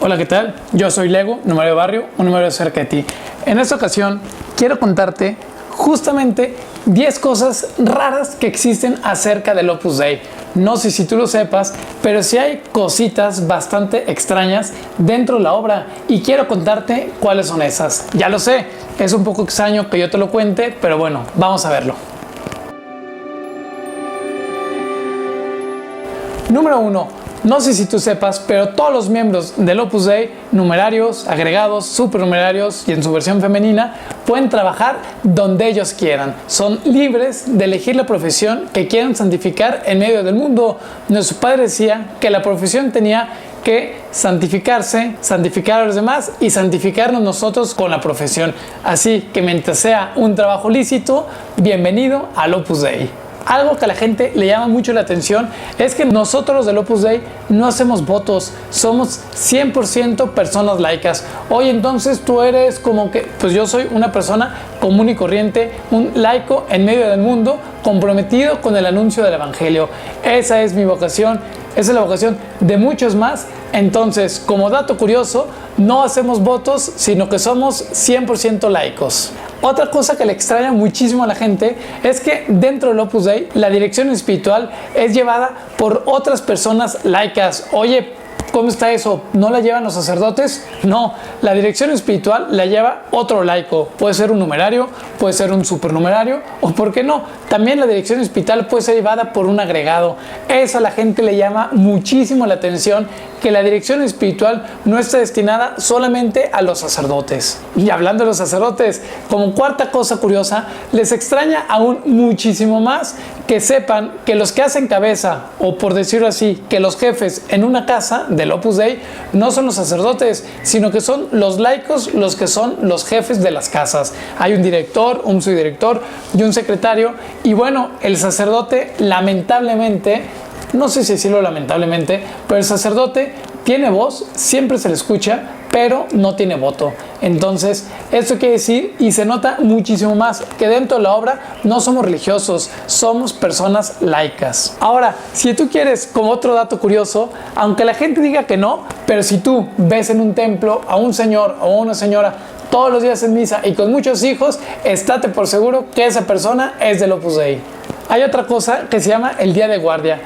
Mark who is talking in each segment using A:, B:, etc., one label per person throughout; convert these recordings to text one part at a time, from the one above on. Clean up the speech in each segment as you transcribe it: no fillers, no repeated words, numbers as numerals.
A: Hola, ¿qué tal? Yo soy Lego, número de barrio, un número cerca de ti. En esta ocasión quiero contarte justamente 10 cosas raras que existen acerca del Opus Dei. No sé si tú lo sepas, pero sí hay cositas bastante extrañas dentro de la obra y quiero contarte cuáles son esas. Ya lo sé, es un poco extraño que yo te lo cuente, pero bueno, vamos a verlo. Número 1. No sé si tú sepas, pero todos los miembros del Opus Dei, numerarios, agregados, supernumerarios y en su versión femenina, pueden trabajar donde ellos quieran. Son libres de elegir la profesión que quieran santificar en medio del mundo. Nuestro padre decía que la profesión tenía que santificarse, santificar a los demás y santificarnos nosotros con la profesión. Así que mientras sea un trabajo lícito, bienvenido al Opus Dei. Algo que a la gente le llama mucho la atención es que nosotros del Opus Dei no hacemos votos, somos 100% personas laicas. Hoy entonces tú eres como que, pues yo soy una persona común y corriente, un laico en medio del mundo, comprometido con el anuncio del Evangelio. Esa es mi vocación, esa es la vocación de muchos más. Entonces, como dato curioso, no hacemos votos, sino que somos 100% laicos. Otra cosa que le extraña muchísimo a la gente es que dentro del Opus Dei la dirección espiritual es llevada por otras personas laicas. Oye, ¿cómo está eso? ¿No la llevan los sacerdotes? No, la dirección espiritual la lleva otro laico. Puede ser un numerario, puede ser un supernumerario, o ¿por qué no? También la dirección espiritual puede ser llevada por un agregado. Eso a la gente le llama muchísimo la atención, que la dirección espiritual no está destinada solamente a los sacerdotes. Y hablando de los sacerdotes, como cuarta cosa curiosa, les extraña aún muchísimo más que sepan que los que hacen cabeza, o por decirlo así, que los jefes en una casa del Opus Dei no son los sacerdotes, sino que son los laicos los que son los jefes de las casas. Hay un director, un subdirector y un secretario, y bueno, el sacerdote lamentablemente, no sé si decirlo lamentablemente, pero el sacerdote tiene voz, siempre se le escucha, pero no tiene voto. Entonces, esto quiere decir, y se nota muchísimo más, que dentro de la obra no somos religiosos, somos personas laicas. Ahora, si tú quieres, como otro dato curioso, aunque la gente diga que no, pero si tú ves en un templo a un señor o una señora todos los días en misa y con muchos hijos, estate por seguro que esa persona es del Opus Dei. Hay otra cosa que se llama el día de guardia.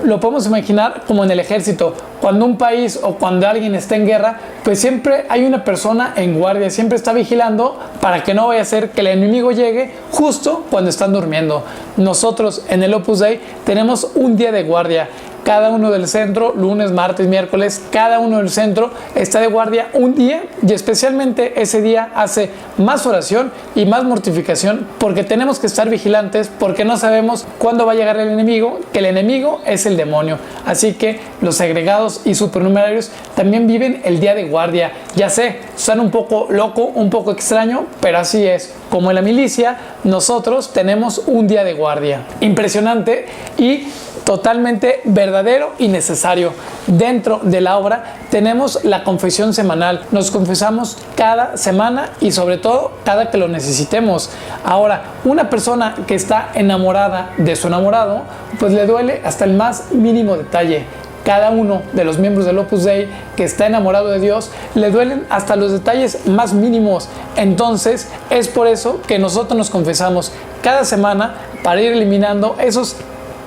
A: Lo podemos imaginar como en el ejército. Cuando un país o cuando alguien está en guerra, pues siempre hay una persona en guardia, siempre está vigilando para que no vaya a ser que el enemigo llegue justo cuando están durmiendo. Nosotros en el Opus Dei tenemos un día de guardia. Cada uno del centro, lunes, martes, miércoles, cada uno del centro está de guardia un día, y especialmente ese día hace más oración y más mortificación, porque tenemos que estar vigilantes, porque no sabemos cuándo va a llegar el enemigo, que el enemigo es el demonio. Así que los agregados y supernumerarios también viven el día de guardia. Ya sé, suena un poco loco, un poco extraño, pero así es. Como en la milicia, nosotros tenemos un día de guardia. Impresionante y totalmente verdadero y necesario. Dentro de la obra tenemos la confesión semanal. Nos confesamos cada semana y sobre todo cada que lo necesitemos. Ahora, una persona que está enamorada de su enamorado, pues le duele hasta el más mínimo detalle. Cada uno de los miembros del Opus Dei que está enamorado de Dios le duelen hasta los detalles más mínimos. Entonces es por eso que nosotros nos confesamos cada semana, para ir eliminando esos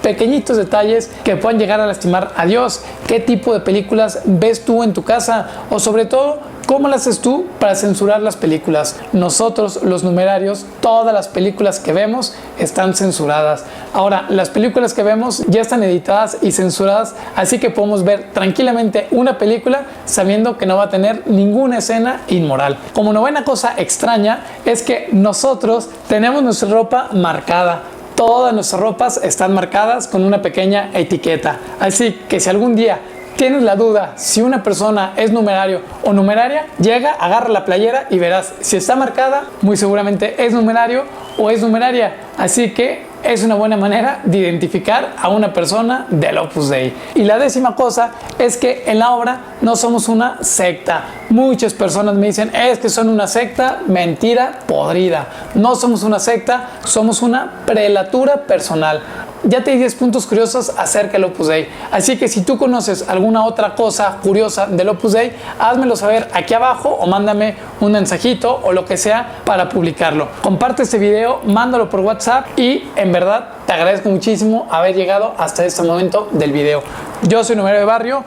A: pequeñitos detalles que puedan llegar a lastimar a Dios. ¿Qué tipo de películas ves tú en tu casa? O sobre todo, ¿cómo lo haces tú para censurar las películas? Nosotros, los numerarios, todas las películas que vemos están censuradas. Ahora, las películas que vemos ya están editadas y censuradas, así que podemos ver tranquilamente una película sabiendo que no va a tener ninguna escena inmoral. Como novena cosa extraña es que nosotros tenemos nuestra ropa marcada. Todas nuestras ropas están marcadas con una pequeña etiqueta. Así que si algún día tienes la duda si una persona es numerario o numeraria, llega, agarra la playera y verás si está marcada, muy seguramente es numerario o es numeraria. Así que es una buena manera de identificar a una persona del Opus Dei. Y la décima cosa es que en la obra no somos una secta. Muchas personas me dicen, es que son una secta. Mentira podrida. No somos una secta, somos una prelatura personal. ya te di 10 puntos curiosos acerca del Opus Dei. Así que si tú conoces alguna otra cosa curiosa del Opus Dei, házmelo saber aquí abajo o mándame un mensajito o lo que sea para publicarlo. Comparte este video, mándalo por WhatsApp y en verdad te agradezco muchísimo haber llegado hasta este momento del video. Yo soy Numerario de Barrio,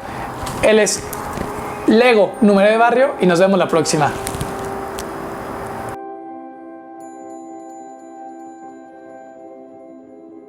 A: él es Lego Numerario de Barrio y nos vemos la próxima.